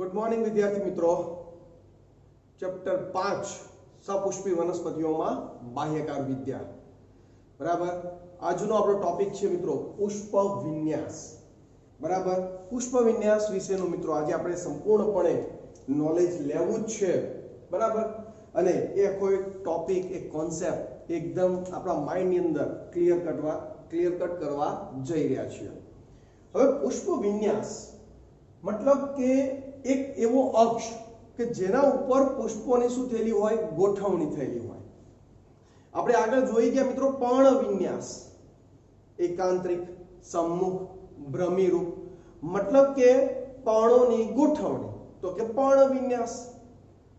Good morning विद्यार्थी मित्रों। Chapter 5 सपुष्पी वनस्पतिओं में बाह्यकार विद्या बराबर। આજનો આપણો ટોપિક છે મિત્રો પુષ્પ વિન્યાસ બરાબર। પુષ્પ વિન્યાસ વિશેનો મિત્રો આજે આપણે સંપૂર્ણપણે નોલેજ લેવું જ છે બરાબર। અને એ કોઈ ટોપિક એક કોન્સેપ્ટ એકદમ આપણા માઇન્ડ ની અંદર ક્લિયર કટ કરવા જઈ રહ્યા છીએ। હવે પુષ્પ વિન્યાસ मतलब કે એક એવો અક્ષ કે જેના ઉપર પુષ્પોની શું થયેલી હોય, ગોઠવણી થયેલી હોય। આપણે આગળ જોઈ ગયા મિત્રો પર્ણ વિન્યાસ, એકાંતરિક, सम्मुख, ભ્રમિરૂપ, मतलब કે પર્ણોની ગોઠવણી, તો કે પર્ણ વિન્યાસ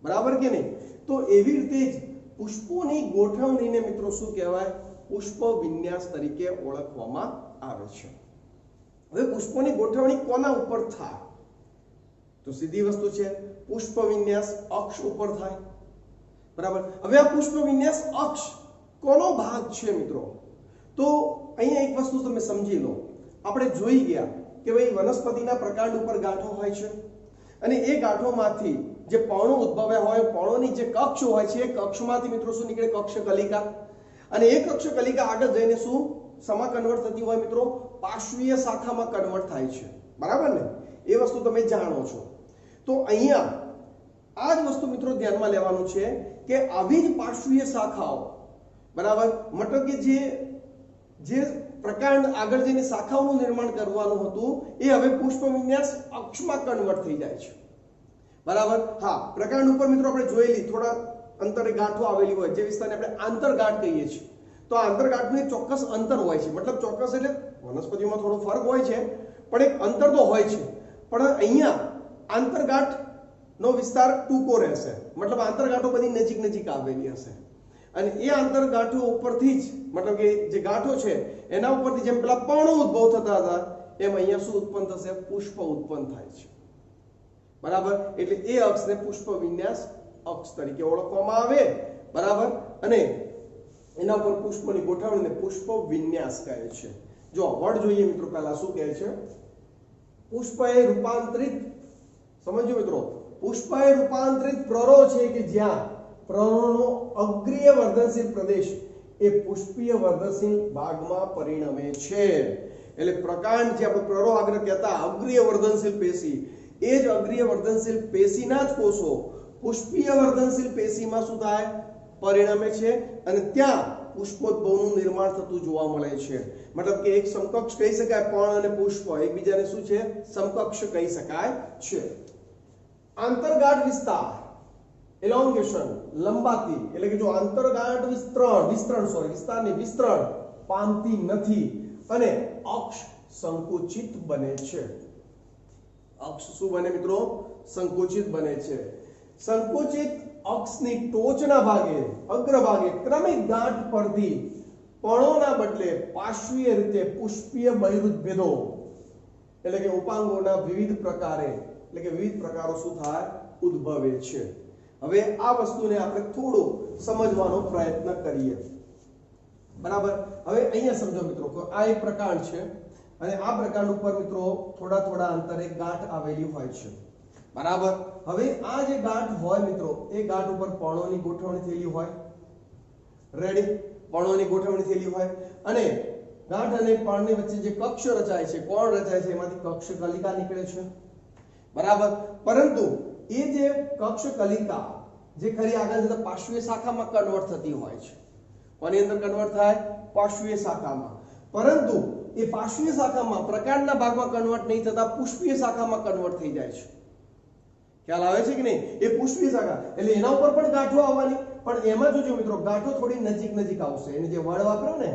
બરાબર કે નહીં। તો એવી રીતે જ પુષ્પોની ગોઠવણીને મિત્રો શું કહેવાય, પુષ્પ વિન્યાસ તરીકે ઓળખવામાં આવે છે। હવે પુષ્પોની ગોઠવણી કોના ઉપર થાય, तो सीधी वस्तु है पुष्प विन्यास अक्ष ऊपर थाय बराबर। હવે આ પુષ્પ વિન્યાસ અક્ષ કોનો ભાગ છે મિત્રો, તો અહીંયા એક વસ્તુ તમે સમજી લો। આપણે જોઈ ગયા કે ભાઈ વનસ્પતિના પ્રકાંડ ઉપર ગાંઠો હોય છે અને એ ગાંઠોમાંથી જે પર્ણો ઉદ્ભવ્યા હોય, પર્ણોની જે કક્ષ હોય છે, એ કક્ષમાંથી મિત્રો શું નીકળે, કક્ષ કલિકા। અને એ કક્ષ કલિકા આગળ જઈને શું સમા કન્વર્ટ થતી હોય મિત્રો, પાર્શ્વીય શાખામાં કન્વર્ટ થાય છે બરાબર ને। એ વસ્તુ તમે જાણો છો। तो અહીંયા આ જ વસ્તુ મિત્રો ધ્યાનમાં લેવાનું છે કે આવી જ પાર્શ્વીય શાખાઓ બરાબર, मतलब કે જે પ્રકાંડ આગળ જઈને શાખાઓનું નિર્માણ કરવાનું હતું એ હવે પુષ્પ વિન્યાસ અક્ષમાં કન્વર્ટ થઈ જાય છે બરાબર। હા, પ્રકાંડ ઉપર મિત્રો આપણે જોયેલી થોડા અંતરે ગાંઠો આવેલી હોય, જે વિસ્તારને આપણે આંતરગાંઠ કહીએ છીએ। તો આંતરગાંઠનું એક ચોક્કસ અંતર હોય છે, मतलब ચોક્કસ એટલે વનસ્પતિઓમાં થોડો ફરક હોય છે પણ એક અંતર તો હોય છે। પણ અહીંયા आंतरगांठ नो विस्तार टूको रहेशे, मतलब आंतरगांठो बधी नजीक नजीक आवेली हशे અને એ આંતરગાંઠો ઉપરથી જ, मतलब કે જે ગાંઠો છે એના ઉપરથી જેમ પેલા પર્ણો ઉદ્ભવ થતા હતા એમ અહીંયા શું ઉત્પન્ન થશે, પુષ્પ ઉત્પન્ન થાય છે બરાબર। એટલે એ અક્ષને પુષ્પ વિન્યાસ અક્ષ તરીકે ઓળખવામાં આવે બરાબર। અને એના ઉપર પુષ્પની ગોઠવણીને પુષ્પ વિન્યાસ કહે છે। જો વર્ડ જોઈએ મિત્રો, પહેલા શું કહે છે, પુષ્પએ રૂપાંતરિત, समझो मित्रों, पुष्पए रूपांतरित प्ररो छे कि ज्यां प्ररोनो अग्रीय वर्धनशील प्रदेश ए पुष्पीय वर्धनशील भागમાં પરિણમે છે। એટલે પ્રકાંડ જે આપણે પ્રરો આગળ કહેતા અગ્રીય વર્ધનશીલ પેશી, એ જ અગ્રીય વર્ધનશીલ પેશીના જ કોષો પુષ્પીય વર્ધનશીલ પેશીમાં શું થાય, પરિણમે છે અને ત્યાં પુષ્पोद्भवનું निर्माण થતું જોવા મળે છે। मतलब કે એક સમકક્ષ કહી શકાય, પર્ણ અને પુષ્પ એકબીજાને શું છે, સમકક્ષ કહી શકાય છે। आंतरगांठ विस्तार, एलोंगेशन, लंबाती, એટલે કે જો આંતરગાંઠ વિસ્તરણ પામતી નથી અને અક્ષ સંકુચિત બને છે। અક્ષ શું બને મિત્રો, સંકુચિત બને છે। સંકુચિત અક્ષની ટોચના ભાગે, અગ્રભાગે ક્રમિક ગાંઠ પરથી પર્ણોના બદલે પાર્શ્વીય રીતે પુષ્પીય બહિરુત ભેદો, એટલે કે ઉપાંગોના વિવિધ પ્રકારે, એટલે કે વિવિધ પ્રકારો શું થાય, ઉદ્ભવે છે। હવે આ વસ્તુને આપણે થોડું સમજવાનો પ્રયત્ન કરીએ બરાબર। હવે અહીંયા સમજો મિત્રો કે આ એક પ્રકાંડ છે અને આ પ્રકાંડ ઉપર મિત્રો થોડા થોડા અંતરે ગાંઠ આવેલી હોય છે બરાબર। હવે આ જે ગાંઠ હોય મિત્રો, એ ગાંઠ ઉપર પર્ણોની ગોઠવણી થયેલી હોય, રેડી, પર્ણોની ગોઠવણી થયેલી હોય અને ગાંઠ અને પર્ણની વચ્ચે જે કક્ષ રચાય છે, કોણ રચાય છે, એમાંથી કક્ષ કલિકા નીકળે છે बराबर। परंतु ये जे कक्ष कलिका जे खरी आगळ जता पार्श्वीय शाखामां कन्वर्ट थती होय छे, कोनी अंदर कन्वर्ट थाय, पार्श्वीय शाखामां। परंतु ये पार्श्वीय शाखामां प्रकांडना भागमां कन्वर्ट नहीं थता पुष्पीय शाखामां कन्वर्ट थई जाय छे। ख्याल आवे छे कि नहीं? ए पुष्पीय शाखा એટલે એના ઉપર પણ ગાંઠો આવવાની, પણ એમાં જોજો મિત્રો ગાંઠો થોડી નજીક નજીક આવશે। એને જે વર્ડ વાપર્યો ને,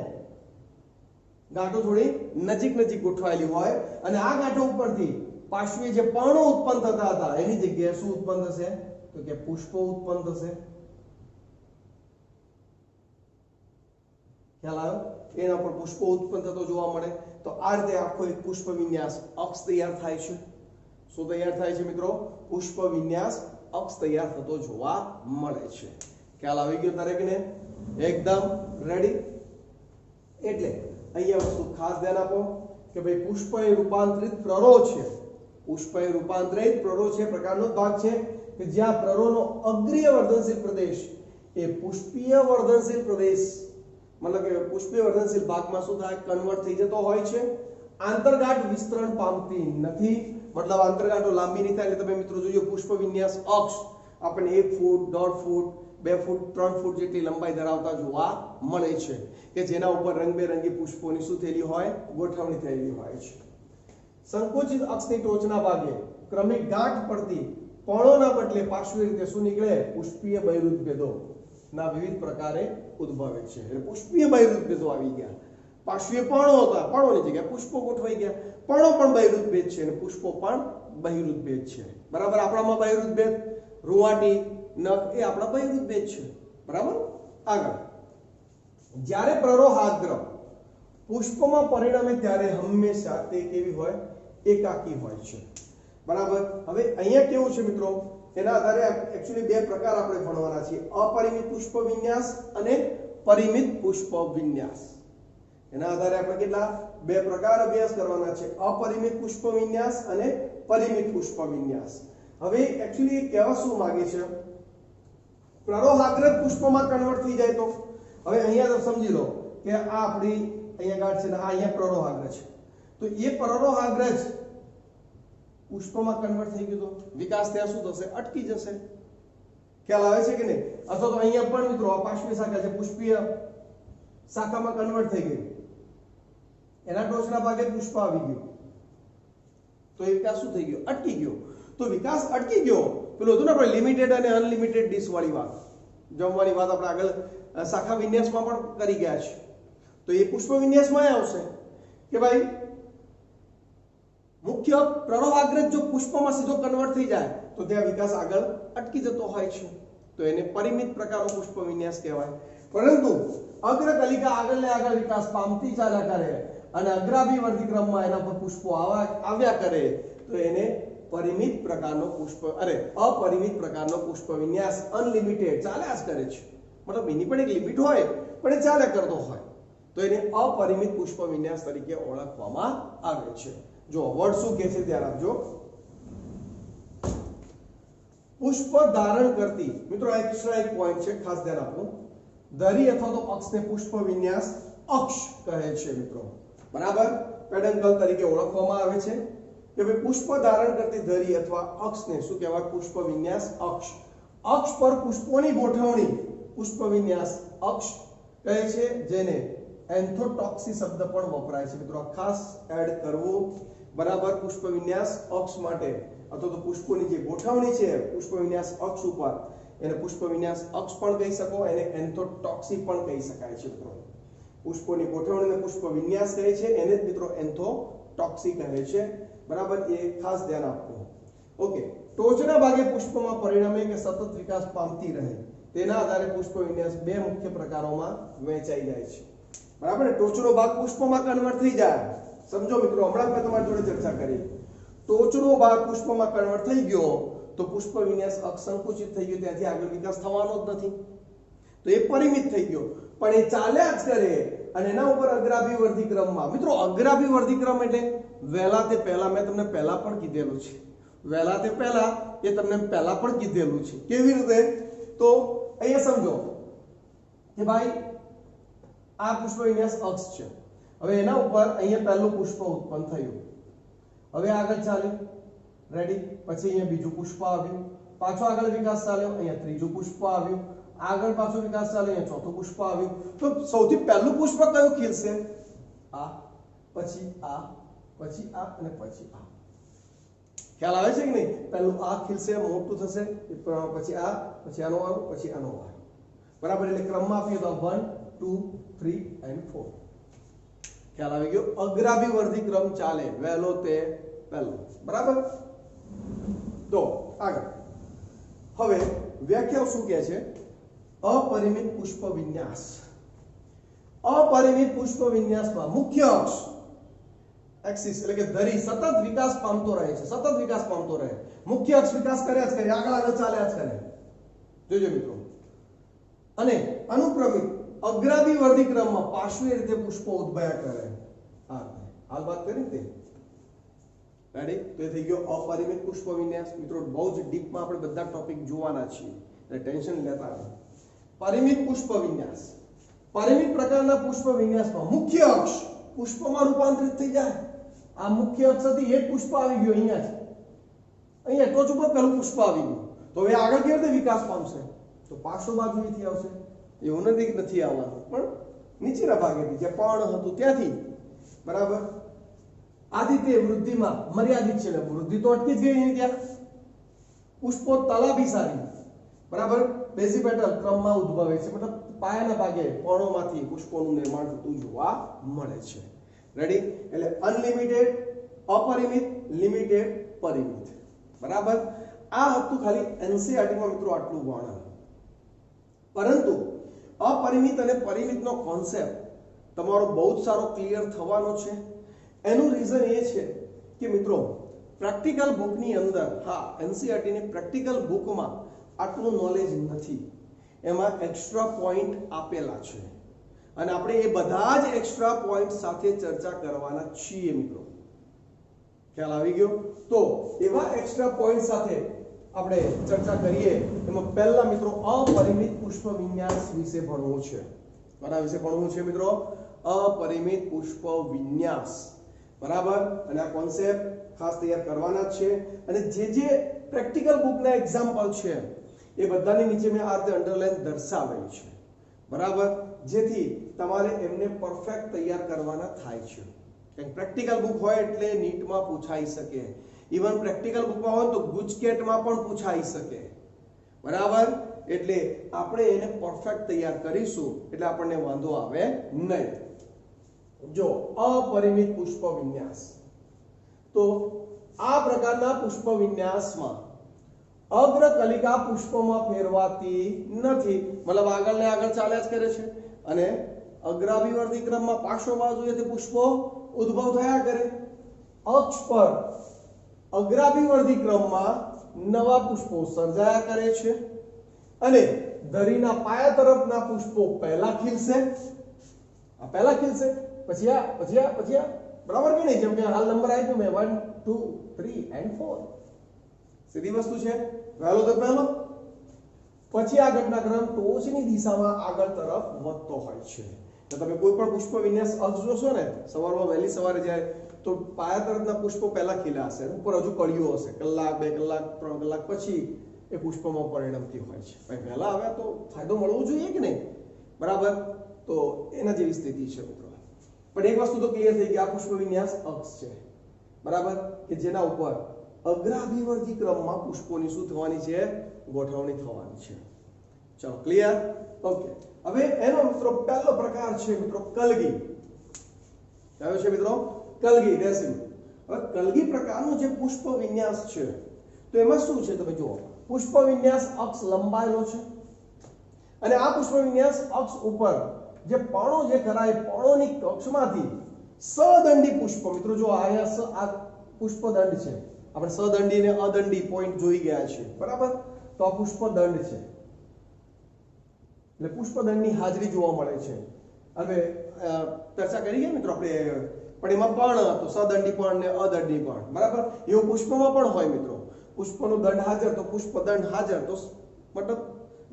ગાંઠો થોડી નજીક નજીક ગોઠવાયેલી હોય અને આ ગાંઠો ઉપરથી पार्श्वीय જે પર્ણો ઉત્પન્ન થતા હતા એની જગ્યાએ શું ઉત્પન્ન થશે, તો કે પુષ્પો ઉત્પન્ન થશે। ખ્યાલ આવ્યો? એના પર પુષ્પો ઉત્પન્ન થતો જોવા મળે। તો આ રીતે આખો એક પુષ્પ વિન્યાસ અક્ષ તૈયાર થાય છે। શું તૈયાર થાય છે મિત્રો? પુષ્પ વિન્યાસ અક્ષ તૈયાર થતો જોવા મળે છે। ખ્યાલ આવી ગયો દરેકને? એકદમ રેડી। એટલે અહીંયા વસ્તુ ખાસ ધ્યાન આપો કે ભાઈ પુષ્પએ રૂપાંતરિત પ્રરો છે પુષ્પય રૂપાંતરિત પ્રરો છે પ્રકારનો ભાગ છે કે જ્યાં પ્રરોનો અગ્રીય વર્ધનશીલ પ્રદેશ એ પુષ્પીય વર્ધનશીલ પ્રદેશ મતલબ કે પુષ્પીય વર્ધનશીલ ભાગમાં શું થાય કન્વર્ટ થઈ જતો હોય છે આંતરગાંઠ વિસ્તરણ પામતી નથી મતલબ આંતરગાંઠો લાંબી નહીં થાય એટલે તમે મિત્રો જોજો પુષ્પ વિન્યાસ અક્ષ આપણને 1 ફૂટ 1.5 ફૂટ 2 ફૂટ 3 ફૂટ જેટલી લંબાઈ ધરાવતા જોવા મળે છે કે જેના ઉપર રંગબેરંગી પુષ્પોની શું થયેલી હોય ગોઠવણી થયેલી હોય છે સંકોચિત અક્ષની ટોચના ભાગે ક્રમિક ગાંઠ પડતી પર્ણોના બદલે પાર્શ્વીય રીતે શું નીકળે પુષ્પીય બહિર્યુત ભેદો ના વિવિધ પ્રકારે ઉદ્ભવે છે એટલે પુષ્પીય બહિર્યુત ભેદો આવી ગયા પાર્શ્વીય પર્ણો હતા પર્ણોની જગ્યાએ પુષ્પો ગોઠવાઈ ગયા પર્ણો પણ બહિર્યુત ભેદ છે અને પુષ્પો પણ બહિર્યુત ભેદ છે બરાબર આપણામાં બહિર્યુત ભેદ રૂવાટી નખ એ આપણા બહિર્યુત ભેદ છે બરાબર આગળ જ્યારે પ્રરોહાગ્ર પુષ્પમાં પરિણમે ત્યારે હંમેશા તે કેવી હોય એકાકી હોય છે બરાબર હવે અહીંયા કેવું છે મિત્રો એના આધારે એક્ચ્યુઅલી બે પ્રકાર આપણે ભણવાના છે અપરિમિત પુષ્પ વિન્યાસ અને પરિમિત પુષ્પ વિન્યાસ એના આધારે આપણે કેટલા બે પ્રકાર અભ્યાસ કરવાના છે અપરિમિત પુષ્પ વિન્યાસ અને પરિમિત પુષ્પ વિન્યાસ હવે એક્ચ્યુઅલી કહેવા શું માંગે છે પ્રરોહાગ્રજ પુષ્પમાં કન્વર્ટ થઈ જાય તો હવે અહીંયા સમજી લો કે આ આપણી અહીંયા ગાંઠ છે ને આ અહીંયા પ્રરોહાગ્ર છે તો એ પ્રરોહાગ્રજ પુષ્પમાં કન્વર્ટ થઈ ગયું તો વિકાસ ત્યાં શું થશે અટકી જશે ખ્યાલ આવે છે કે નહીં અથવા તો અહીંયા પણ મિત્રો પાર્શ્વીય શાખા છે પુષ્પીય શાખામાં કન્વર્ટ થઈ ગઈ એના ટોચના ભાગે પુષ્પ આવી ગયું તો એ વિકાસ શું થઈ ગયો અટકી ગયો તો વિકાસ અટકી ગયો પેલું હતું ને આપણે લિમિટેડ અને અનલિમિટેડ ડીશ વાળી વાત જમવાની વાત આપણે આગળ શાખા વિન્યાસમાં પણ કરી ગયા છે તો એ પુષ્પ વિન્યાસમાં આવશે કે ભાઈ મુખ્ય પ્રરોહાગ્રજ જો પુષ્પમાં સીધો કન્વર્ટ થઈ જાય તો ત્યાં વિકાસ આગળ અટકી જતો હોય છે તો એને પરિમિત પ્રકારનો પુષ્પ વિન્યાસ કહેવાય પરંતુ અગ્રકલિકા આગળ ને આગળ વિકાસ પામતી ચાલ્યા કરે અને અગ્રાભિવર્ધી ક્રમમાં એના પર પુષ્પો આવ્યા કરે તો એને પરિમિત પ્રકારનો પુષ્પ અપરિમિત પ્રકારનો પુષ્પ વિન્યાસ અનલિમિટેડ ચાલ્યા જ કરે છે મતલબ એની પણ એક લિમિટ હોય પણ એ ચાલ્યા કરતો હોય તો એને અપરિમિત પુષ્પ વિન્યાસ તરીકે ઓળખવામાં આવે છે જો વર્ડ શું કહે છે ધ્યાન આપજો પુષ્પ ધારણ કરતી મિત્રો એક્સ્ટ્રા એક પોઈન્ટ છે ખાસ ધ્યાન આપો ધરી અથવા તો અક્ષને પુષ્પ વિન્યાસ અક્ષ કહે છે મિત્રો બરાબર પેડન્કલ તરીકે ઓળખવામાં આવે છે કે ભાઈ પુષ્પ ધારણ કરતી ધરી અથવા અક્ષને શું કહેવાય પુષ્પ વિન્યાસ અક્ષ અક્ષ પર પુષ્પોની ગોઠવણી પુષ્પ વિન્યાસ અક્ષ કહે છે જેને એન્થોટોક્સી શબ્દ પણ વપરાય છે મિત્રો ખાસ એડ કરવો બરાબર પુષ્પ વિન્યાસ અક્ષ માટે અથવા તો પુષ્પોની જે ગોઠવણી છે પુષ્પ વિન્યાસ અક્ષ ઉપર એને પુષ્પ વિન્યાસ અક્ષ પણ કહી શકો એને એન્થોટોક્સી પણ કહી શકાય છે મિત્રો પુષ્પોની ગોઠવણીને પુષ્પ વિન્યાસ કહે છે એને જ મિત્રો એન્થોટોક્સી કહે છે બરાબર એ ખાસ ધ્યાન આપવું ઓકે ટોચના ભાગે પુષ્પમાં પરિણમે કે સતત વિકાસ પામતી રહે તેના આધારે પુષ્પ વિન્યાસ બે મુખ્ય પ્રકારોમાં વહેંચાઈ જાય છે બરાબર ટોચનો ભાગ પુષ્પમાં કન્વર્ટ થઈ જાય સમજો મિત્રો હમણાં મેં તમારી જોડે ચર્ચા કરી ટોચનો ભાગ પુષ્પમાં કન્વર્ટ થઈ ગયો તો પુષ્પ વિન્યાસ અક્ષંકુચિત થઈ ગયો ત્યાંથી આગળ વિકાસ થવાનો જ નથી તો એ પરિમિત થઈ ગયો પણ એ ચાલ્યા જ કરે અને એના ઉપર અગ્રાભિવર્ધી ક્રમમાં મિત્રો અગ્રાભિવર્ધી ક્રમ એટલે વહેલા તે પહેલા મેં તમને પહેલા પણ કીધેલું છે વહેલા તે પહેલા એ તમને પહેલા પણ કીધેલું છે કેવી રીતે તો અહીંયા સમજો કે ભાઈ આ પુષ્પ વિન્યાસ અક્ષ છે હવે એના ઉપર અહીંયા પહેલું પુષ્પ ઉત્પન્ન થયું હવે આગળ ચાલ્યું રેડી પછી અહીંયા બીજું પુષ્પ આવ્યું પાછો આગળ વિકાસ ચાલ્યો અહીંયા ત્રીજું પુષ્પ આવ્યું આગળ પાછો વિકાસ ચાલ્યો અહીંયા ચોથું પુષ્પ આવ્યું તો સૌથી પહેલું પુષ્પ કયું ખીલશે આ પછી આ પછી આ અને પછી આ ખ્યાલ આવે છે કે નહીં પહેલું આ ખીલશે મોટું થશે પછી આનો વારો પછી આનો વારો બરાબર એટલે ક્રમમાં આપીએ તો 1 2 3 and 4 ખ્યાલ આવી ગયો અગ્રાભિવર્ધી ક્રમ ચાલે વહેલો તે પહેલો બરાબર તો આગળ હવે વ્યાખ્યા શું કહે છે અપરિમિત પુષ્પ વિન્યાસ અપરિમિત પુષ્પ વિન્યાસમાં મુખ્ય અક્ષ એક્સિસ એટલે કે ધરી સતત વિકાસ પામતો રહે છે સતત વિકાસ પામતો રહે મુખ્ય અક્ષ વિકાસ કર્યા જ કરે આગળ ચાલ્યા જ કરે જોજો મિત્રો અને અનુક્રમિક અગ્રાભિવર્ધી ક્રમમાં પાર્શ્વીય રીતે પુષ્પો ઉદ્ભવ્યા કરે હાલ વાત કરી તે રેડી? તો એ થઈ ગયો અપરિમિત પુષ્પ વિન્યાસ. મિત્રો બહુ જ ડીપમાં આપણે બધા ટોપિક જોવાના છીએ એટલે ટેન્શન લેતા નહીં. પરિમિત પુષ્પ વિન્યાસ. પરિમિત પ્રકારના પુષ્પ વિન્યાસમાં મુખ્ય અક્ષ પુષ્પમાં રૂપાંતરિત થઈ જાય. આ મુખ્ય અક્ષ હતી એક પુષ્પ આવી ગયો અહીંયા જ, અહીંયા ટોચ ઉપર પહેલું પુષ્પ આવી ગયું. તો હવે આગળ કેવી રીતે વિકાસ પામશે? તો પાર્શ્વ બાજુએથી આવશે. એવું નથી આવવાનું, પણ નીચેના ભાગેથી જે પર્ણ હતું ત્યાંથી. બરાબર? આદિત્ય વૃદ્ધિમાં મર્યાદિત છે, વૃદ્ધિ તો અટકી જ ગઈ નહીં ત્યાં. પુષ્પો તલાભિસારી, બરાબર, બેઝિપેટલ ક્રમમાં ઉદ્ભવે છે, મતલબ પાયાના ભાગે પર્ણોમાંથી પુષ્પોનું નિર્માણ થતું જોવા મળે છે. રેડી? એટલે અનલિમિટેડ, અપરિમિત, લિમિટેડ, પરિમિત. બરાબર? આ હતું ખાલી એનસીઈઆરટીમાં મિત્રો આટલું વર્ણન. પરંતુ અપરિમિત અને પરિમિતનો કોન્સેપ્ટ તમારો બહુ જ સારો ક્લિયર થવાનો છે. એનું રીઝન એ છે કે મિત્રો પ્રેક્ટિકલ બુકની અંદર, હા, એનસીઈઆરટીની પ્રેક્ટિકલ બુકમાં આટલું નોલેજ નથી. એમાં એક્સ્ટ્રા પોઈન્ટ આપેલા છે અને આપણે એ બધા જ એક્સ્ટ્રા પોઈન્ટ સાથે ચર્ચા કરવાના છીએ મિત્રો. ખ્યાલ આવી ગયો? તો એવા એક્સ્ટ્રા પોઈન્ટ સાથે આપણે ચર્ચા કરીએ. એમાં પહેલા મિત્રો અપરિમિત પુષ્પ વિન્યાસ વિશે ભણવું છે. કોના વિશે ભણવું છે મિત્રો? અપરિમિત પુષ્પ વિન્યાસ. બરાબર? અને આ કોન્સેપ્ટ ખાસ તૈયાર કરવાના જ છે. અને જે પ્રેક્ટિકલ બુકના એક્ઝામ્પલ છે એ બધાની નીચે મેં આ રીતે અંડરલાઈન દર્શાવેલી છે. બરાબર? જેથી તમારે એમને પરફેક્ટ તૈયાર કરવાના થાય છે. કારણ પ્રેક્ટિકલ બુક હોય એટલે નીટમાં પૂછાઈ શકે. ઇવન પ્રેક્ટિકલ બુકમાં હોય તો ગુજકેટમાં પણ પૂછાઈ શકે. બરાબર? એટલે આપણે એને પરફેક્ટ તૈયાર કરીશું એટલે આપણને વાંધો આવે નહીં. જો અપરિમિત પુષ્પ વિન્યાસ, તો આ પ્રકારના પુષ્પ વિન્યાસમાં અગ્ર કલિકા પુષ્પમાં ફેરવાતી નથી, મતલબ આગળ ને આગળ ચાલ્યા જ કરે છે અને અગ્રાભિવર્તી ક્રમમાં પાર્શ્વ બાજુએથી પુષ્પો ઉદ્ભવ થયા કરે. અક્ષ પર અગ્રાભિવર્તી ક્રમમાં નવા પુષ્પો સર્જાયા કરે છે અને ધરીના પાયા તરફના પુષ્પો પહેલા ખીલશે. આ પહેલા ખીલશે, પછી આ, બરાબર કે નહીં? જેમ કે હાલ નંબર આપ્યો મેં 1 2 3 and 4. સીધી વસ્તુ છે. પહેલો તો પહેલો, પછી આ ઘટનાક્રમ ટોચની દિશામાં આગળ તરફ વધતો હોય છે. તો તમે કોઈ પણ પુષ્પ વિન્યાસ અક્ષ જોશો ને, સવારમાં વહેલી સવારે જાય તો પાયા તરફના પુષ્પો પહેલા ખીલા હશે, ઉપર હજુ કળીઓ હશે. કલાક, 2 કલાક, 3 કલાક પછી એ પુષ્પમાં પરિણમતી હોય છે. ભાઈ પહેલા આવ્યા તો ફાયદો મળવો જોઈએ કે નહીં? બરાબર? તો એના જેવી સ્થિતિ છે મિત્રો. પણ એક વસ્તુ તો ક્લિયર થઈ ગઈ, આ પુષ્પ વિન્યાસ અક્ષ છે. બરાબર? કે જેના ઉપર અગ્રાભિવર્તી ક્રમમાં પુષ્પોની શું થવાની છે? ગોઠવણી થવાની છે. ચલો, ક્લિયર? ઓકે. હવે એનો મિત્રો પહેલો પ્રકાર છે મિત્રો કલગી. કયો છે મિત્રો? કલગી રેસિમ. હવે કલગી પ્રકારનો જે પુષ્પ વિન્યાસ છે તો એમાં શું છે તમે જુઓ. પુષ્પ વિન્યાસ અક્ષ લંબાયેલો છે અને આ પુષ્પ વિન્યાસ અક્ષ ઉપર જે પર્ણો જે ખરા એ પર્ણોની કક્ષમાંથી સદંડી પુષ્પ, મિત્રો જો આ પુષ્પદંડ છે. આપણે સદંડી ને અદંડી પોઈન્ટ જોઈ ગયા છે. બરાબર? તો આ પુષ્પદંડ છે એટલે પુષ્પદંડની હાજરી જોવા મળે છે. હવે ચર્ચા કરી ગયા મિત્રો આપણે, પણ એમાં પર્ણ હતો, સદંડી પર્ણ ને અદંડી પર્ણ. બરાબર? એવું પુષ્પમાં પણ હોય મિત્રો. પુષ્પનો દંડ હાજર તો પુષ્પદંડ હાજર, તો મતલબ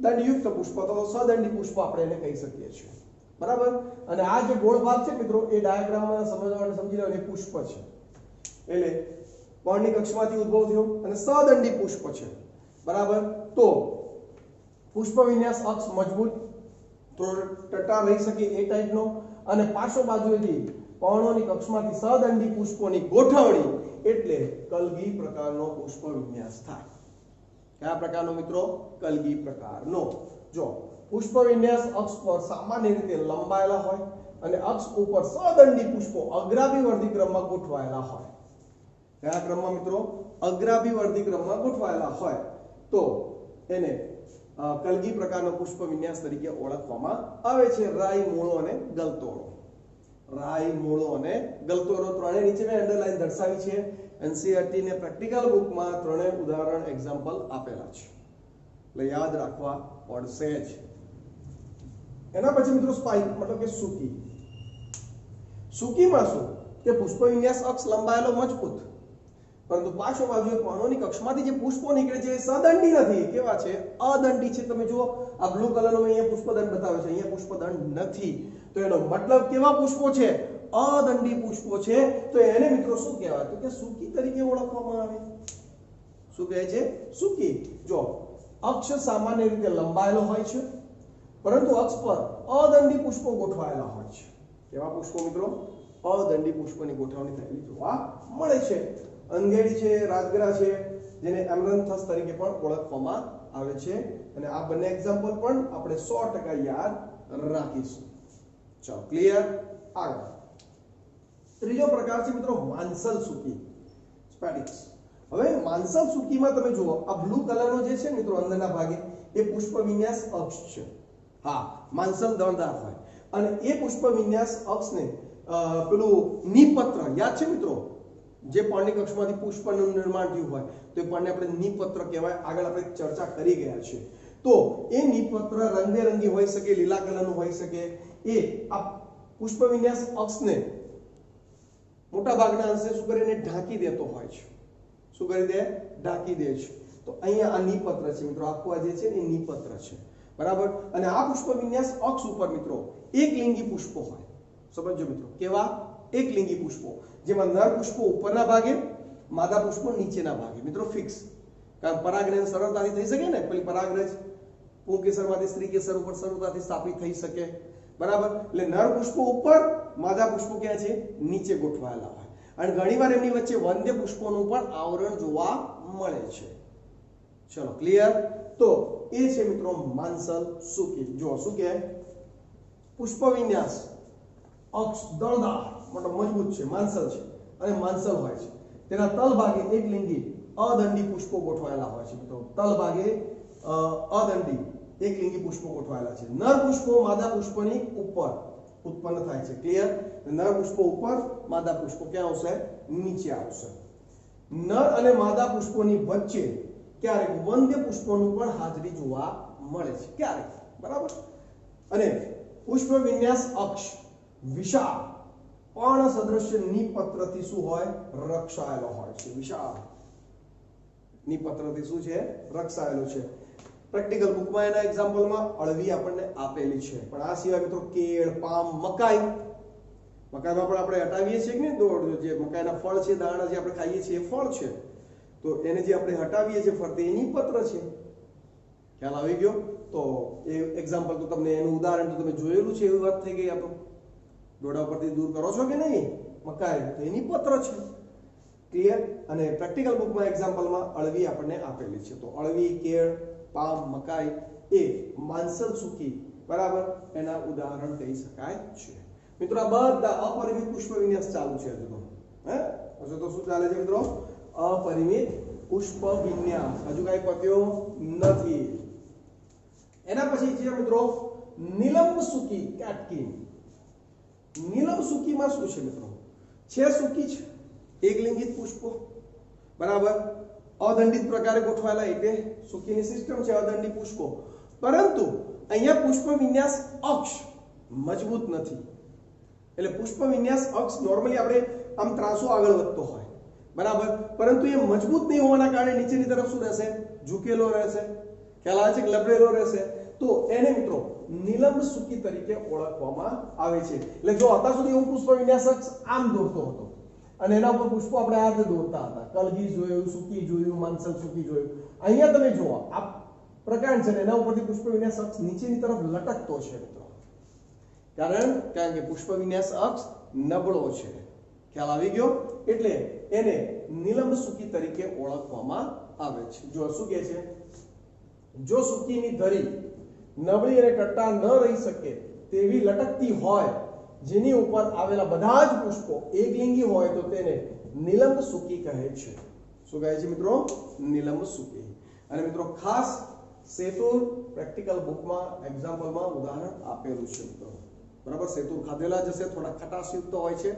દંડયુક્ત પુષ્પ તો સદંડી પુષ્પ આપણે એને કહી શકીએ છીએ. બરાબર? અને આ જે ગોળ ભાગ છે મિત્રો એ ડાયાગ્રામમાં સમજવા માટે સમજી લો, એ પુષ્પ છે. એટલે પર્ણની કક્ષમાંથી ઉદ્ભવ થયો અને સદંડી પુષ્પ છે. બરાબર? તો પુષ્પ વિન્યાસ અક્ષ મજબૂત, થોડો ટટા રહી શકે એ ટાઈપનો, અને પાર્શ્વ બાજુએથી પર્ણોની કક્ષમાંથી સદંડી પુષ્પોની ગોઠવણી, એટલે કલગી પ્રકારનો પુષ્પ વિન્યાસ થાય. કયા પ્રકારનો મિત્રો? કલગી પ્રકારનો. જો પુષ્પ વિન્યાસ અક્ષ પર સામાન્ય રીતે લંબાયેલા હોય અને અક્ષ ઉપર સદંડી પુષ્પો અગ્રાભિવર્તી ક્રમમાં ગોઠવાયેલા હોય. કયા ક્રમમાં મિત્રો? અગ્રાભિવર્તી ક્રમમાં ગોઠવાયેલા હોય તો એને કલગી પ્રકારનો પુષ્પ વિન્યાસ તરીકે ઓળખવામાં આવે છે. રાઈ, મૂળો અને ગલતોડો. રાઈ, મૂળો અને ગલતોડો ત્રણેય નીચે મેં અંડરલાઈન દર્શાવી છે. એનસીઈઆરટી ને પ્રેક્ટિકલ બુકમાં ત્રણેય ઉદાહરણ એક્ઝામ્પલ આપેલા છે એટલે યાદ રાખવા પડશે જ. એના પછી મિત્રો સ્પાઇક, મતલબ કે સૂકી. સૂકીમાં શું કે પુષ્પ વિન્યાસ અક્ષ લંબાયેલો મજબૂત પરંતુ પાર્શ્વ બાજુએ પર્ણોની કક્ષમાંથી જે પુષ્પો નીકળે છે એ સદંડી નથી, કેવા છે? અદંડી છે. તમે જુઓ આ બ્લુ કલરનો મેં અહીંયા પુષ્પદંડ બતાવ્યો છે, અહીંયા પુષ્પદંડ નથી. તો એનો મતલબ કેવા પુષ્પો છે? અદંડી પુષ્પો છે. તો એને મિત્રો શું કહેવાય? તો કે સૂકી તરીકે ઓળખવામાં આવે. શું કહે છે? સૂકી. જો અક્ષ સામાન્ય રીતે લંબાયેલો હોય છે, પરંતુ અક્ષ પર અદંડી પુષ્પો ગોઠવાયેલા હોય છે. કેવા પુષ્પો મિત્રો? અદંડી પુષ્પોની ગોઠવણી થયેલી જોવા મળે છે. અંગેડી છે, રાજગરા છે, જેને એમરન્થસ તરીકે પણ ઓળખવામાં આવે છે. અને આ બંને એક્ઝામ્પલ પણ આપણે 100% યાદ રાખીશું. ચાલો ક્લિયર. આગળ ત્રીજો પ્રકાર છે મિત્રો માંસલ સૂકી, સ્પેડિક્સ. હવે માંસલ સૂકીમાં તમે જુઓ આ બ્લુ કલરનો જે છે મિત્રો અંદરના ભાગે એ પુષ્પ વિન્યાસ અક્ષ છે. હા, માંસલ દળદાર હોય અને એ પુષ્પ વિન્યાસ અક્ષને પેલું નિપત્ર યાદ છે મિત્રો, જે પર્ણની કક્ષમાંથી પુષ્પનું નિર્માણ થયું હોય તો એ પર્ણને આપણે નિપત્ર કહેવાય. આગળ આપણે ચર્ચા કરી ગયા છે. તો એ નિપત્ર રંગબેરંગી હોઈ શકે, લીલા કલરનું હોઈ શકે. એ આ પુષ્પ વિન્યાસ અક્ષને મોટા ભાગના અંશે શું કરીને ઢાંકી દેતો હોય છે. શું કરી દે? ઢાંકી દે છે. તો અહીંયા આ નિપત્ર છે મિત્રો, આખું આ જે છે ને એ નિપત્ર છે, બરાબર. અને આ પુષ્પ વિન્યાસ અક્ષ ઉપર મિત્રો એકલિંગી પુષ્પો હોય. સમજો મિત્રો, કેવા? એકલિંગી પુષ્પો, જેમાં નર પુષ્પો ઉપરના ભાગે, માદા પુષ્પો નીચેના ભાગે. મિત્રો ફિક્સ, કારણ પરાગરેણ સરળતાથી થઈ શકે ને, પેલી પરાગરજ પુંકેસરમાંથી સ્ત્રીકેસર ઉપર સરળતાથી સ્થાપિત થઈ શકે, બરાબર. એટલે નર પુષ્પો ઉપર, માદા પુષ્પો ક્યાં છે? નીચે ગોઠવાયેલા હોય. અને ઘણીવાર એમની વચ્ચે વંદ્ય પુષ્પોનું પણ આવરણ જોવા મળે છે. ચલો ક્લિયર. તો એ છે મિત્રો માંસલ સૂકી. જો શું કે પુષ્પ વિન્યાસ અક્ષ દળદાર મજબૂત છે, માંસલ છે અને માંસલ હોય છે. તેના તલ ભાગે એકલિંગી અદંડી પુષ્પો ગોઠવાયેલા હોય છે મિત્રો. તલ ભાગે અદંડી એકલિંગી પુષ્પો ગોઠવાયેલા છે. નર પુષ્પો માદા પુષ્પની ઉપર ઉત્પન્ન થાય છે. ક્લિયર. નર પુષ્પો ઉપર, માદા પુષ્પો ક્યાં આવશે? નીચે આવશે. નર અને માદા પુષ્પોની વચ્ચે ક્યારેક વંદ્ય પુષ્પોનું પણ હાજરી જોવા મળે છે, ક્યારેક, બરાબર. અને પુષ્પ વિન્યાસ અક્ષ વિશાળ પર્ણ સદૃશ્ય નિપત્રથી શું હોય? રક્ષાયેલો હોય છે. વિશાળ નિપત્રથી શું છે? રક્ષાયેલો છે. પ્રેક્ટિકલ બુકમાં એના એક્ઝામ્પલમાં અળવી આપણને આપેલી છે. પણ આ સિવાય મિત્રો કેળ, પામ, મકાઈ, મકાઈમાં પણ આપણે હટાવીએ છીએ કે નહીં, જે મકાઈના ફળ છે, દાણા જે આપણે ખાઈએ છીએ એ ફળ છે, તો એને જે આપણે હટાવીએ છીએ ફરતે એ નિપત્ર છે. ખ્યાલ આવી ગયો? તો એ એક્ઝામ્પલ તો તમને, એનું ઉદાહરણ તો તમે જોયેલું છે, એવી વાત થઈ ગઈ. આપણું ડોડા પરથી દૂર કરો છો કે નહીં? મકાઈ તો એ નિપત્ર છે. ક્લિયર. અને પ્રેક્ટિકલ બુકમાં એક્ઝામ્પલમાં અળવી આપણને આપેલી છે. તો અળવી, કેળ, પામ, મકાઈ એ માંસલ સૂકી, બરાબર, એના ઉદાહરણ કહી શકાય છે. મિત્રો આ બધા અપરિમિત પુષ્પ વિન્યાસ ચાલુ છે હજુ તો. હજુ તો શું ચાલે છે મિત્રો? અપરિમિત પુષ્પ વિન્યાસ. હજુ કઈ પત્યો નથી. એના પછી છે મિત્રો નિલંબ સૂકી, કાટકી. નિલંબ સૂકીમાં શું છે મિત્રો? છે સૂકી છે, એકલિંગિત પુષ્પો, બરાબર, અદંડિત પ્રકારે ગોઠવાયેલા, એટલે સૂકીની સિસ્ટમ છે, અદંડી પુષ્પો. પરંતુ અહીંયા પુષ્પ વિન્યાસ અક્ષ મજબૂત નથી. એટલે પુષ્પ વિન્યાસ અક્ષ નોર્મલી આપણે આમ ત્રાસો આગળ વધતો હોય, બરાબર, પરંતુ એ મજબૂત નહીં હોવાના કારણે નીચેની તરફ શું રહેશે? ઝૂકેલો રહેશે. ખ્યાલ આવે છે કે લબડેલો રહેશે. તો એને મિત્રો નિલંબ સૂકી તરીકે ઓળખવામાં આવે છે. એટલે જો અત્યાર સુધી હું પુષ્પ વિન્યાસ અક્ષ આમ દોરતો હતો અને એના ઉપર પુષ્પો આપણે આ રીતે દોરતા હતા, કલગી જોયું, સૂકી જોયું, માંસલ સૂકી જોયું. અહીંયા તમે જુઓ આ પ્રકાર છે, એના ઉપરથી પુષ્પ વિન્યાસ અક્ષ નીચેની તરફ લટકતો છે મિત્રો. કારણ કે પુષ્પ વિન્યાસ અક્ષ નબળો છે. ખ્યાલ આવી ગયો? એટલે એને નિલંબ સૂકી તરીકે ઓળખવામાં આવે છે. જો શું કહે છે? જો સૂકીની ધરી નબળી અને ટટ્ટા ન રહી શકે તેવી લટકતી હોય, જેની ઉપર આવેલા બધા જ પુષ્પો એકલિંગી હોય, તો તેને નિલંબ સૂકી કહે છે. શું કહે છે મિત્રો? નિલંબ સૂકી. અને મિત્રો ખાસ સેતુર પ્રેક્ટિકલ બુકમાં એક્ઝામ્પલમાં ઉદાહરણ આપેલું છે મિત્રો, બરાબર. સેતુર ખાધેલા જશે, થોડા ખટાશયુક્ત હોય છે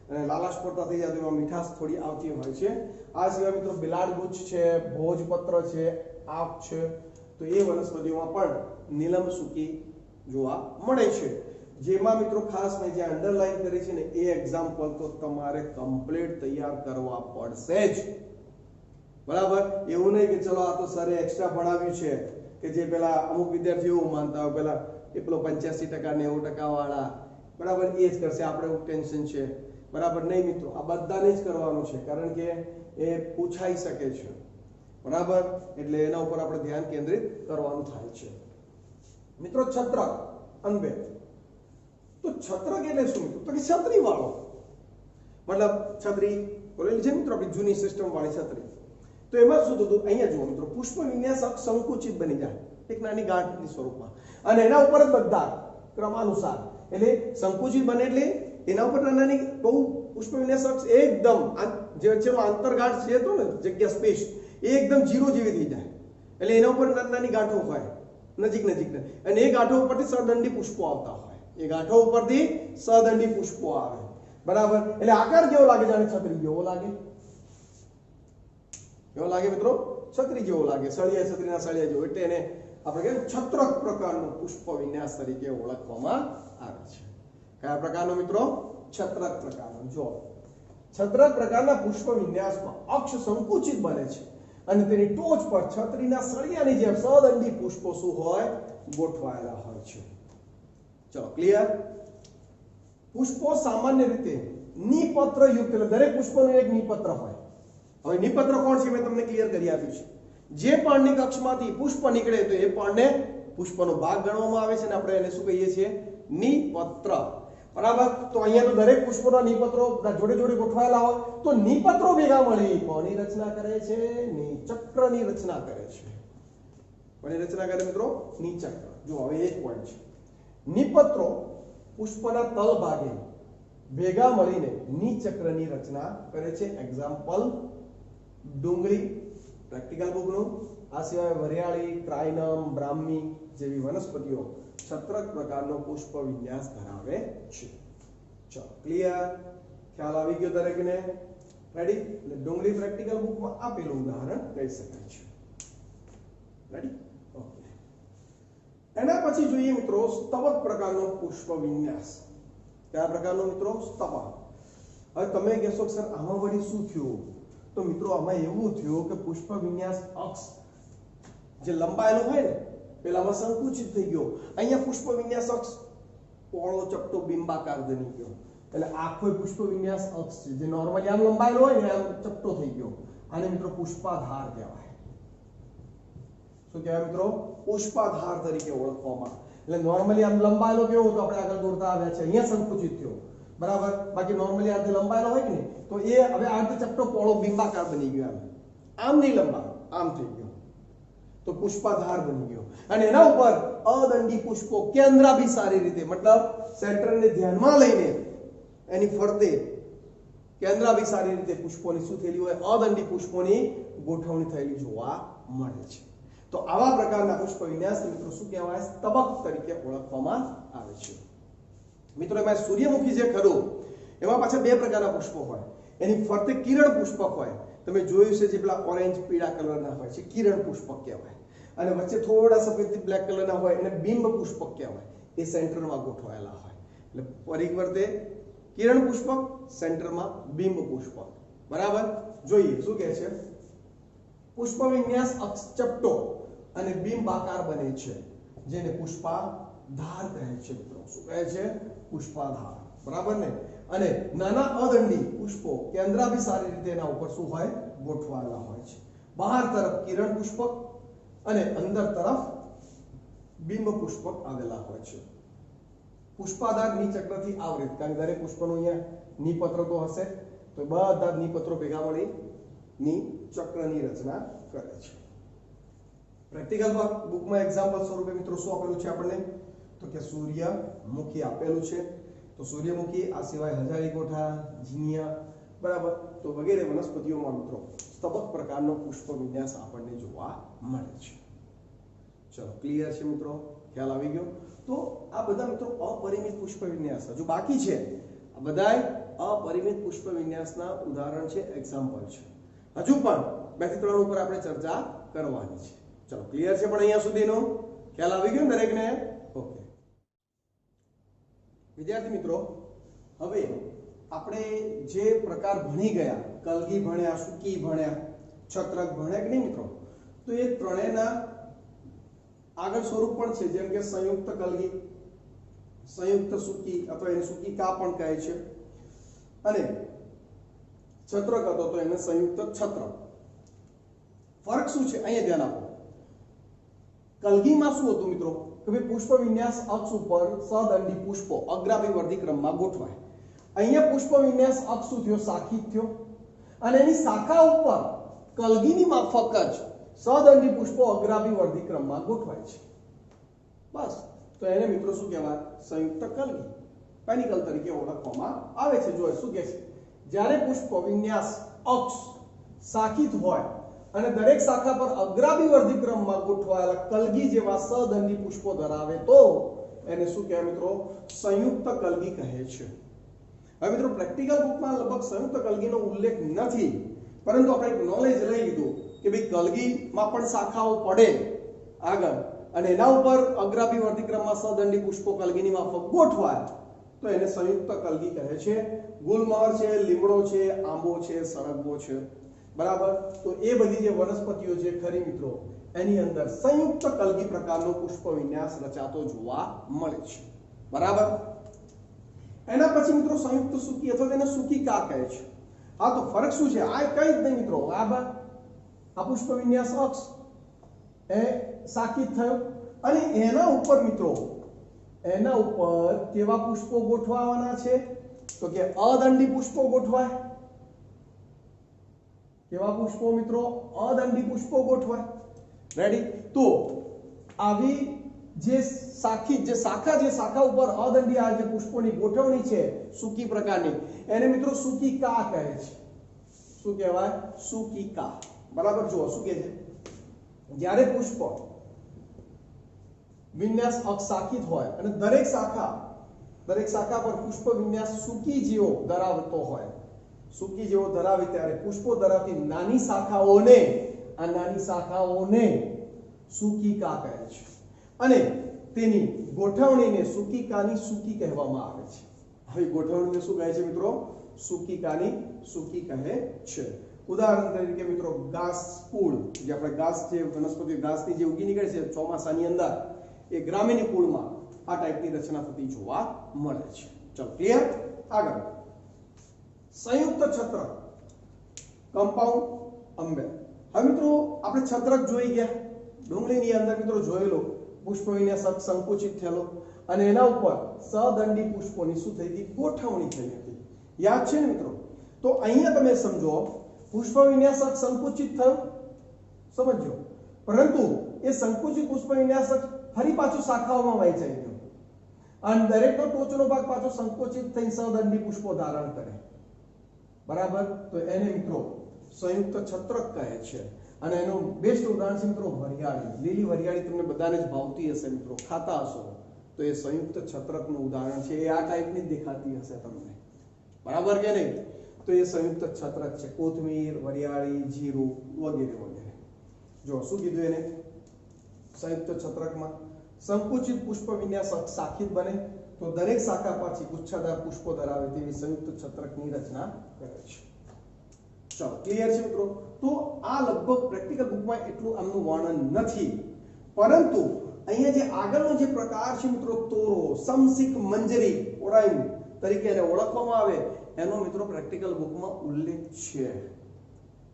અને લાલાશ પડતા થઈ જાય તો એમાં મીઠાશ થોડી આવતી હોય છે. આ સિવાય મિત્રો બિલાડગુચ્છ છે, ભોજપત્ર છે, આપ છે, તો એ વનસ્પતિઓમાં પણ નિલંબ સૂકી જોવા મળે છે. જેમાં મિત્રો ખાસ મેં જે અંડરલાઈન કરી છે ને એ એક્ઝામ્પલ તો તમારે કમ્પ્લીટ તૈયાર કરવા પડશે જ. બરાબર. એવું નહીં કે ચલો આ તો સરે એક્સ્ટ્રા ભણાવ્યું છે કે જે પેલા અમુક વિદ્યાર્થીઓ એવું માનતા હોય પેલા એ પેલો 85% 90% વાળા બરાબર એ જ કરશે, આપણે એવું ટેન્શન છે બરાબર. નહીં મિત્રો, આ બધાને જ કરવાનું છે કારણ કે એ પૂછાઈ શકે છે બરાબર. એટલે એના ઉપર આપણે ધ્યાન કેન્દ્રિત કરવાનું થાય છે મિત્રો. છત્રક અનબે, તો છત્રક એટલે શું મિત્રો? તો કે છત્રી વાળો, મતલબ છત્રી બોલેલી છે મિત્રો આપણી જૂની સિસ્ટમ વાળી છત્રી. તો એમાં શું થતું, અહીંયા જુઓ મિત્રો, પુષ્પ વિન્યાસ સંકુચિત બની જાય એક નાની ગાંઠની સ્વરૂપમાં અને એના ઉપર જ બધા ક્રમાનુસાર, એટલે સંકુચિત બને એટલે એના ઉપર નાની બહુ પુષ્પ વિન્યાસ એકદમ જે વચ્ચેનો આંતરગાંઠ છે તો ને જગ્યા સ્પેસ એ એકદમ જીરો જેવી થઈ જાય. એટલે એના ઉપર નાની ગાંઠો હોય નજીક નજીક, અને એ ગાંઠો ઉપરથી સદંડી પુષ્પો આવતા હોય. એ ગાંઠો ઉપરથી સદંડી પુષ્પો આવે બરાબર. એટલે આકાર કેવો લાગે? જાણે છત્રી જેવો લાગે. કેવો લાગે મિત્રો? છત્રી જેવો લાગે. સળિયા છત્રીના સળિયા જેવો, એટલે એને આપણે કહીએ છત્રક પ્રકારનો પુષ્પ વિન્યાસ તરીકે ઓળખવામાં આવે છે. કયા પ્રકારનો મિત્રો? છત્રક પ્રકારનો. જો છત્રક પ્રકારના પુષ્પ વિન્યાસમાં અક્ષ સંકુચિત બને છે અને તેની ટોચ પર છત્રીના સળિયાની જેમ સદંડી પુષ્પો શું હોય? ગોઠવાયેલા હોય છે. ચલો ક્લિયર. પુષ્પો સામાન્ય રીતે નિપત્ર યુક્ત, એટલે દરેક પુષ્પનું એક નિપત્ર હોય. હવે નિપત્ર કોણ છે મેં તમને ક્લિયર કરી આપ્યું છે. જે પર્ણની કક્ષમાંથી પુષ્પ નીકળે તો એ પર્ણને પુષ્પનો ભાગ ગણવામાં આવે છે અને આપણે એને શું કહીએ છીએ? નિપત્ર બરાબર. તો અહીંયા તો દરેક પુષ્પોના નિપત્રો જોડે જોડે ગોઠવાયેલા હોય તો નિપત્રો ભેગા મળી કોની રચના કરે છે? નિચક્રની રચના કરે છે. કોની રચના કરે મિત્રો? નિચક્ર. જો હવે એક પોઈન્ટ છે, નિપત્રો પુષ્પના તલ ભાગે ભેગા મળીને નિચક્રની રચના કરે છે. એક્ઝામ્પલ ડુંગળી, પ્રેક્ટિકલ બુકનું. આ સિવાય વરિયાળી, ટ્રાઇનમ, બ્રાહ્મી જેવી વનસ્પતિઓ છત્રક પ્રકારનો પુષ્પ વિન્યાસ ધરાવે છે. ચલો ક્લિયર, ખ્યાલ આવી ગયો દરેકને? રેડી. એટલે ડુંગળી પ્રેક્ટિકલ બુકમાં આપેલું ઉદાહરણ કહી શકાય છે. રેડી? ઓકે. એના પછી જોઈએ મિત્રો સ્તબક પ્રકારનો પુષ્પ વિન્યાસ. કયા પ્રકારનો મિત્રો? સ્તબક. હવે તમે કહેશો સર આમાં વળી શું થયું? તો મિત્રો આમાં એવું થયું કે પુષ્પ વિન્યાસ અક્ષ જે લંબાયેલો હોય ને પેલામાં સંકુચિત થઈ ગયો, અહીંયા પુષ્પ વિન્યાસ અક્ષ પોળો ચપટો બિંબાકાર બની ગયો. એટલે આખો પુષ્પ વિન્યાસ અક્ષ છે જે નોર્મલી આમ લંબાયેલો હોય ને આમ ચપટો થઈ ગયો. આને મિત્રો પુષ્પાધાર કહેવાય. શું કહેવાય મિત્રો? પુષ્પાધાર તરીકે ઓળખવામાં. એટલે નોર્મલી આમ લંબાયેલો કેવો હતો આપણે આગળ દોરતા આવ્યા છે, અહીંયા સંકુચિત થયો બરાબર. બાકી નોર્મલી આ લંબાયેલો હોય ને તો એ હવે આ ચપટો પોળો બિંબાકાર બની ગયો. આમ નહીં લંબાયો, આમ થઈ ગયો તો પુષ્પાધાર બની ગયો. અને એના ઉપર અદંડી પુષ્પો કેન્દ્રાભિસારી રીતે, મતલબ સેન્ટરને ધ્યાનમાં લઈને એની ફરતે કેન્દ્રાભિસારી રીતે પુષ્પોની શું થયેલી હોય? અદંડી પુષ્પોની ગોઠવણી થયેલી જોવા મળે છે. તો આવા પ્રકારના પુષ્પ વિન્યાસ મિત્રો શું કહેવાય? સ્તબક તરીકે ઓળખવામાં આવે છે. મિત્રો એમાં સૂર્યમુખી જે ખરું એમાં પાછા બે પ્રકારના પુષ્પો હોય. એની ફરતે કિરણ પુષ્પક હોય. તમે જોયું છે જે પેલા ઓરેન્જ પીળા કલરના હોય છે, કિરણ પુષ્પક કહેવાય. અને વચ્ચે થોડા સફેદથી બ્લેક કલરના હોય એને બિંબ પુષ્પક કહેવાય. એ સેન્ટરમાં ગોઠવાયેલા હોય. એટલે પરિવર્તે કિરણ પુષ્પક, સેન્ટરમાં બિંબ પુષ્પક બરાબર. જોઈએ શું કહે છે? પુષ્પ વિન્યાસ અક્ષ ચપટો અને બિંબાકાર બને છે જેને પુષ્પાધાર કહે છે મિત્રો. શું કહે છે? પુષ્પાધાર બરાબર ને. અને નાના અદંડી પુષ્પો કેન્દ્રાભિસારી રીતે એના ઉપર શું હોય? ગોઠવાયેલા હોય છે. બહાર તરફ કિરણ પુષ્પક અને અંદર તરફ બિંબ પુષ્પક આવેલા હોય છે. પુષ્પાધાર નિચક્રથી આવૃત, કારણ કે દરેક પુષ્પનું અહીંયા નિપત્ર તો હશે તો બધા નિપત્રો ભેગા મળી નિચક્રની રચના કરે છે. પ્રેક્ટિકલ બુકમાં એક્ઝામ્પલ સ્વરૂપે મિત્રો શું આપેલું છે આપણને? તો કે સૂર્યમુખી આપેલું છે. તો સૂર્યમુખી, આ સિવાય હજારી ગોઠા, જીનિયા બરાબર, તો વગેરે વનસ્પતિઓમાં મિત્રો સ્તબક પ્રકારનો પુષ્પ વિન્યાસ આપણને જોવા મળે છે. ચલો ક્લિયર છે મિત્રો? ખ્યાલ આવી ગયો? તો આ બધા મિત્રો અપરિમિત પુષ્પ વિન્યાસ હજુ બાકી છે. આ બધાય અપરિમિત પુષ્પ વિન્યાસના ઉદાહરણ છે, એક્ઝામ્પલ છે. હજુ પણ 2 થી 3 ઉપર આપણે ચર્ચા કરવાની છે. ચલો ક્લિયર છે પણ અહીંયા સુધીનો ખ્યાલ આવી ગયો દરેકને? ઓકે વિદ્યાર્થી મિત્રો, હવે આપણે જે પ્રકાર ભણી ગયા, કલગી ભણ્યા, સૂકી ભણ્યા છત્રક ભણે કે નહીં મિત્રો? તો એ ત્રણેયના આગળ સ્વરૂપ પણ છે, જેમ કે સંયુક્ત કલગી, સંયુક્ત સૂકી અથવા એને સૂકિકા પણ કહે છે, અને છત્રક હતો તો એને સંયુક્ત છત્રક. ફરક શું છે અહીંયા ધ્યાન આપો. કલગીમાં શું હતું મિત્રો કે ભાઈ પુષ્પ વિન્યાસ અક્ષ ઉપર સદંડી પુષ્પો અગ્રાભિવર્ધી ક્રમમાં ગોઠવાય. અહીંયા પુષ્પ વિન્યાસ અક્ષ શું થયો? સાખી થયો, અને એની શાખા ઉપર કલગીની માફક જ સદંડી પુષ્પો અગ્રાભિવર્ધી ક્રમમાં ગોઠવાય છે. બસ, તો એને મિત્રો શું કહેવાય? સંયુક્ત કલગી, પેનિકલ તરીકે ઓળખવામાં આવે છે. જો શું કહે છે, જ્યારે પુષ્પ વિન્યાસ અક્ષ શાખિત હોય અને દરેક શાખા પર અગ્રાભિવર્ધી ક્રમમાં ગોઠવાયેલા કલગી જેવા સદંડી પુષ્પો ધરાવે તો એને શું કહેવાય મિત્રો? સંયુક્ત કલગી કહે છે. હવે મિત્રો પ્રેક્ટિકલ બુકમાં લગભગ સંયુક્ત કલગીનો ઉલ્લેખ નથી, પરંતુ આપણે એક નોલેજ લઈ લીધું કે ભાઈ કલગીમાં પણ શાખાઓ પડે આગળ, અને એના ઉપર અગ્રાભિવર્ધી ક્રમમાં સદંડી પુષ્પો કલગીની માફક ગોઠવાય તો એને સંયુક્ત કલગી કહે છે. ગુલમોહર છે, લીમડો છે, આંબો છે, સરગવો છે, બરાબર. તો એ બધી જે વનસ્પતિઓ છે ખરી મિત્રો, એની અંદર સંયુક્ત કલગી પ્રકારનો પુષ્પ વિન્યાસ રચાતો જોવા મળે છે, બરાબર. એના પછી મિત્રો સંયુક્ત સૂકી અથવા તેને સૂકિકા કહે છે. હા, તો ફરક શું છે? આ કઈ જ નહીં મિત્રો. આ પુષ્પ વિન્યાસ અક્ષ એ શાખિત થયો, અને એના ઉપર મિત્રો, એના ઉપર કેવા પુષ્પો ગોઠવાવાના છે? તો કે અદંડી પુષ્પો ગોઠવાય. કેવા પુષ્પો મિત્રો? અદંડી પુષ્પો ગોઠવાય. રેડી? તો આવી જે શાખા ઉપર અદંડી આ જે પુષ્પોની ગોઠવણી છે સૂકી પ્રકારની, એને મિત્રો સૂકિકા કહે છે. શું કહેવાય? સૂકિકા. બરાબર. જુઓ શું કહે છે, જ્યારે પુષ્પ વિન્યાસ અક્ષ શાખિત હોય અને દરેક શાખા પર પુષ્પ વિન્યાસ સૂકી જેવો ધરાવતો હોય, સૂકી જેવો ધરાવે ત્યારે પુષ્પો ધરાવતી નાની શાખાઓને સૂકિકા કહે છે, અને તેની ગોઠવણીને સૂકિકાની સૂકી કહેવામાં આવે છે. હવે ગોઠવણીને શું કહે છે મિત્રો? સૂકિકાની સૂકી કહે છે. ઉદાહરણ તરીકે મિત્રો ઘાસ કુળ, જે આપણે ઘાસ જે વનસ્પતિ ઘાસની જે ઉગી નીકળે છે ચોમાસાની અંદર, એ ગ્રામીણ કુળમાં આ ટાઈપની રચના થતી જોવા મળે છે. ચલો, ક્લિયર? આગળ સંયુક્ત છત્રક, કમ્પાઉન્ડ અમ્બ્રેલા. હવે મિત્રો આપણે છત્રક જોઈ ગયા, ડુંગળીની અંદર મિત્રો જોયેલો પુષ્પ વિન્યાસ સંકુચિત થયેલો, અને એના ઉપર સદંડી પુષ્પોની શું થઈ હતી? ગોઠવણી થઈ હતી. યાદ છે ને મિત્રો? તો અહીંયા તમે સમજો, પુષ્પ વિન્યાસ સંકુચિત થયો, સમજો, પરંતુ એ સંકુચિત પુષ્પ વિન્યાસ ફરી પાછું શાખાઓમાં વહેંચાઈ ગયું, અને દરેકનો ટોચનો ભાગ પાછો સંકોચિત થઈ સદંડી પુષ્પો ધારણ કરે, બરાબર. તો એને મિત્રો સંયુક્ત છત્રક કહે છે. અને એનું બેસ્ટ ઉદાહરણ છે મિત્રો વરિયાળી. લીલી વરિયાળી તમને બધાને જ ભાવતી હશે મિત્રો, ખાતા હશો, તો એ સંયુક્ત છત્રકનું ઉદાહરણ છે. એ આ ટાઈપની જ દેખાતી હશે તમને, બરાબર કે નહીં? તો એ સંયુક્ત છત્રક છે. કોથમીર, વરિયાળી, જીરું વગેરે વગેરે. જો શું કીધું એને? સંયુક્ત છત્રકમાં સંકુચિત પુષ્પ વિન્યાસ શાખિત બને તો દરેક શાખા પાછી ગુચ્છાદાર પુષ્પો ધરાવે તેવી સંયુક્ત છત્રકની રચના કરે છે. ચલો, ક્લિયર છે મિત્રો? તો આ લગભગ પ્રેક્ટિકલ બુકમાં એટલું આમનું વર્ણન નથી, પરંતુ અહીંયા જે આગળનો જે પ્રકાર છે મિત્રો તોરો, સમસિક મંજરી ઓરાઈન તરીકે એને ઓળખવામાં આવે, એનો મિત્રો પ્રેક્ટિકલ બુકમાં ઉલ્લેખ છે,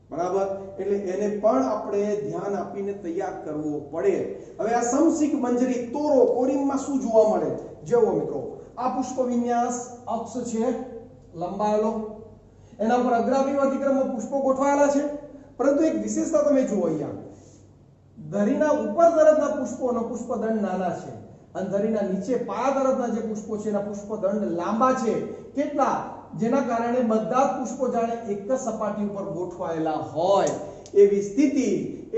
બરાબર. એટલે એને પણ આપણે ધ્યાન આપીને તૈયાર કરવો પડે. હવે આ સમસિક મંજરી તોરો કોરિમમાં શું જોવા મળે? જેવો મિત્રો આ પુષ્પ વિન્યાસ અક્ષ છે લંબાયેલો, એના ઉપર અગ્રાભિવર્ધી ક્રમમાં પુષ્પો ગોઠવાયેલા છે, પરંતુ એક વિશેષતા તમે જુઓ, અહીંયા ધરીના ઉપર તરફના પુષ્પોનો પુષ્પદંડ નાના છે, અને ધરીના નીચે પાયા તરફના જે પુષ્પો છે એના પુષ્પદંડ લાંબા છે. કેટલા? જેના કારણે બધા પુષ્પો જાણે એક જ સપાટી ઉપર ગોઠવાયેલા હોય એવી સ્થિતિ.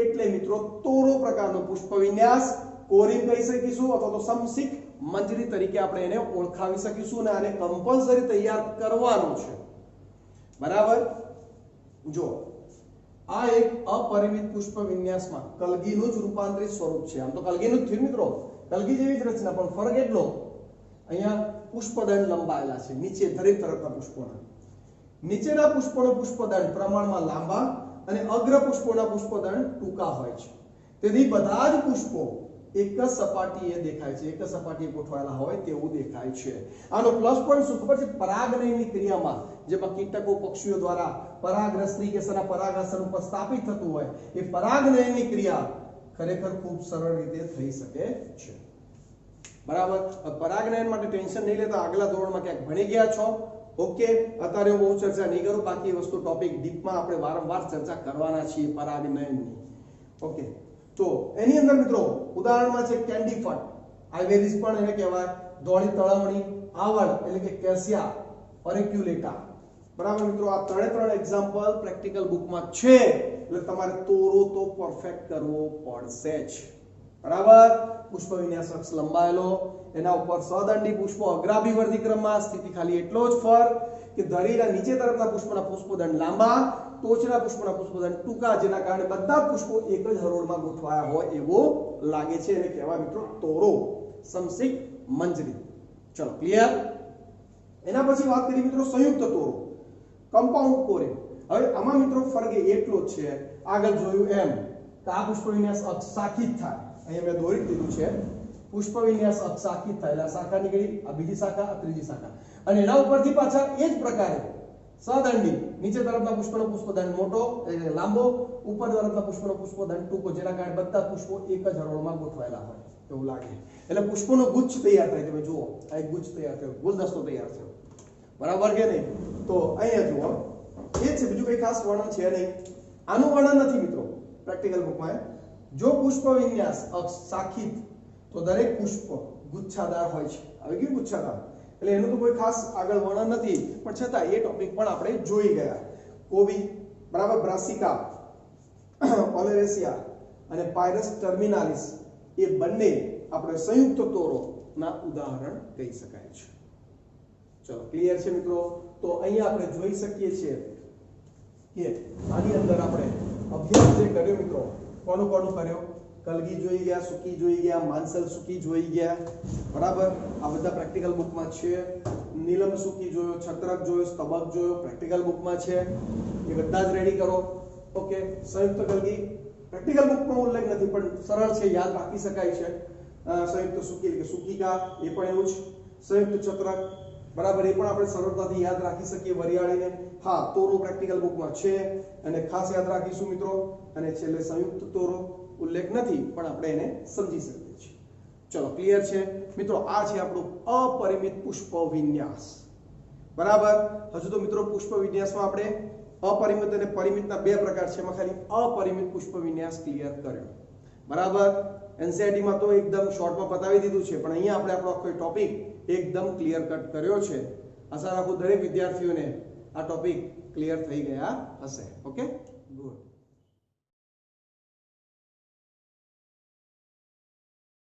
એટલે મિત્રો તોરો પ્રકારનો પુષ્પ વિન્યાસ કોરિમ કહી શકીશું, અથવા તો સમસિક મંજરી તરીકે આપણે એને ઓળખાવી શકીશું, અને આને કમ્પલસરી તૈયાર કરવાનો છે, બરાબર. જો આ એક અપરિમિત પુષ્પ વિન્યાસમાં કલગીનું જ રૂપાંતરિત સ્વરૂપ છે. આમ તો કલગીનું જ થયું મિત્રો, કલગી જેવી જ રચના, પણ ફરક એટલો અહીંયા પુષ્પદંડ લંબાયેલા છે નીચે દરેક તરફના પુષ્પોના. નીચેના પુષ્પોનો પુષ્પદંડ પ્રમાણમાં લાંબા અને અગ્ર પુષ્પોના પુષ્પદંડ ટૂંકા હોય છે. તેથી બધા જ પુષ્પો એક જ સપાટીએ દેખાય છે, એક જ સપાટીએ ગોઠવાયેલા હોય તેવું દેખાય છે. આનો પ્લસ પોઈન્ટ શું ખબર છે? પરાગનયનની ક્રિયામાં જેમાં કીટકો પક્ષીઓ દ્વારા પરાગરસની કે પરાગાસન ઉપર સ્થાપિત થતું હોય, એ પરાગનયનની ક્રિયા ખરેખર ખૂબ સરળ રીતે થઈ શકે છે. બરાબર. પરાગનયન માટે ટેન્શન નહીં લેતા, આગલા ધોરણમાં ક્યાંક ભણી ગયા છો. ઓકે, અત્યારે હું બહુ ચર્ચા નહીં કરું, બાકી એ વસ્તુ ટોપિક ડીપમાં આપણે વારંવાર ચર્ચા કરવાના છીએ પરાગનયનની. ઓકે, તો એની અંદર મિત્રો ઉદાહરણમાં છે કેન્ડી ફટ, આઇવેરીસ પણ એને કહેવાય, ધોળી તળવણી, આવળ એટલે કે કેસિયા, ઓરિક્યુલેટા. બરાબર મિત્રો, આ ત્રણ એક્ઝામ્પલ પ્રેક્ટિકલ બુકમાં છે, એટલે તમારે તોરો તો પરફેક્ટ કરવો પડશે જ. બરાબર. પુષ્પ વિન્યાસ અક્ષ લંબાયેલો, એના ઉપર સદંડી પુષ્પો અગ્રાભિવર્તી ક્રમમાં, સ્થિતિ ખાલી એટલો જ ફરક કે ધરીના નીચે તરફના પુષ્પના પુષ્પદંડ લાંબા, ટોચના પુષ્પના પુષ્પદંડ ટૂંકા, જેના કારણે બધા પુષ્પો એક જ હરોળમાં ગોઠવાયા હોય એવો લાગે છે. એને કહેવાય મિત્રો તોરો, સમસિક મંજરી. ચલો ક્લિયર. એના પછી વાત કરી મિત્રો સંયુક્ત તોરો, કમ્પાઉન્ડ કોરે. હવે આમાં મિત્રો ફરક એટલો જ છે, આગળ જોયું એમ કે આ પુષ્પ વિન્યાસ અક્ષ સાખી જ થાય. અહીંયા મેં દોરી દીધું છે, પુષ્પ વિન્યાસ અક્ષ સાખી જ થાય, એટલે શાખા નીકળી, આ બીજી શાખા, આ ત્રીજી શાખા, અને એના ઉપરથી પાછા એ જ પ્રકારે સદંડી, નીચે તરફના પુષ્પનો પુષ્પદંડ મોટો એટલે લાંબો, ઉપર તરફના પુષ્પનો પુષ્પદંડ ટૂંકો, જેના કારણે બધા પુષ્પો એક જ હરોળમાં ગોઠવાયેલા હોય એવું લાગે. એટલે પુષ્પોનો ગુચ્છ તૈયાર થાય. તમે જુઓ, આ એક ગુચ્છ તૈયાર થયો, ગુલદસ્તો તૈયાર થયો. બરાબર કે નહીં? તો અહીંયા જુઓ, એ છે, બીજું કઈ ખાસ વર્ણન છે નહીં. આનું વર્ણન નથી મિત્રો પ્રેક્ટિકલ બુકમાં. જો પુષ્પ વિન્યાસ અક્ષ સાખિત, તો દરેક પુષ્પ ગુચ્છાદાર હોય છે. હવે કેવું ગુચ્છાદાર, એટલે એનું તો કોઈ ખાસ આગળ વર્ણન નથી, પણ છતાં એ ટોપિક પણ આપણે જોઈ ગયા. કોબી, બરાબર, બ્રાસિકા, ઓલેરેસિયા અને પાયરસ ટર્મિનાલિસ એ બંને આપણે સંયુક્ત તોરોના ઉદાહરણ કહી શકાય છે. ચલો ક્લિયર છે મિત્રો. તો અહીંયા આપણે જોઈ શકીએ છીએ કે આની અંદર આપણે અભ્યાસ જે કર્યો મિત્રો, કોનું કર્યો? કલગી જોઈ ગયા, સુકી જોઈ ગયા, માનસલ સુકી જોઈ ગયા. બરાબર. આ બધા પ્રેક્ટિકલ બુકમાં છે. નીલમ સુકી જોયો, છત્રક જોયો, સ્તબક જોયો, પ્રેક્ટિકલ બુકમાં છે. એ બધા જ રેડી કરો. ઓકે. સંયુક્ત કલગી પ્રેક્ટિકલ બુકમાં ઉલ્લેખ નથી, પણ સરળ છે, યાદ રાખી શકાય છે. સંયુક્ત સુકી એટલે કે સુકિકા, એ પણ એવું જ. સંયુક્ત છત્રક, બરાબર, એ પણ આપણે સરળતાથી યાદ રાખી શકીએ વરિયાળીને. હા, તોરો પ્રેક્ટિકલ બુકમાં છે અને ખાસ યાદ રાખીશું મિત્રો. અને છેલ્લે સંયુક્ત તોરો ઉલ્લેખ નથી, પણ આપણે એને સમજી શકીએ છીએ. ચલો ક્લિયર છે મિત્રો. આ છે આપણું અપરિમિત પુષ્પ વિન્યાસ. બરાબર. હજુ તો મિત્રો પુષ્પ વિન્યાસમાં આપણે અપરિમિત અને પરિમિતના બે પ્રકાર છે, એમાં ખાલી અપરિમિત પુષ્પ વિન્યાસ ક્લિયર કર્યો. બરાબર. એનસીઈઆરટીમાં તો એકદમ શોર્ટમાં બતાવી દીધું છે, પણ અહીંયા આપણે આપણો આખો ટોપિક એકદમ ક્લિયર કટ કર્યો છે. આશા રાખું દરેક વિદ્યાર્થીઓને આ ટોપિક ક્લિયર થઈ ગયા હશે. Okay, good.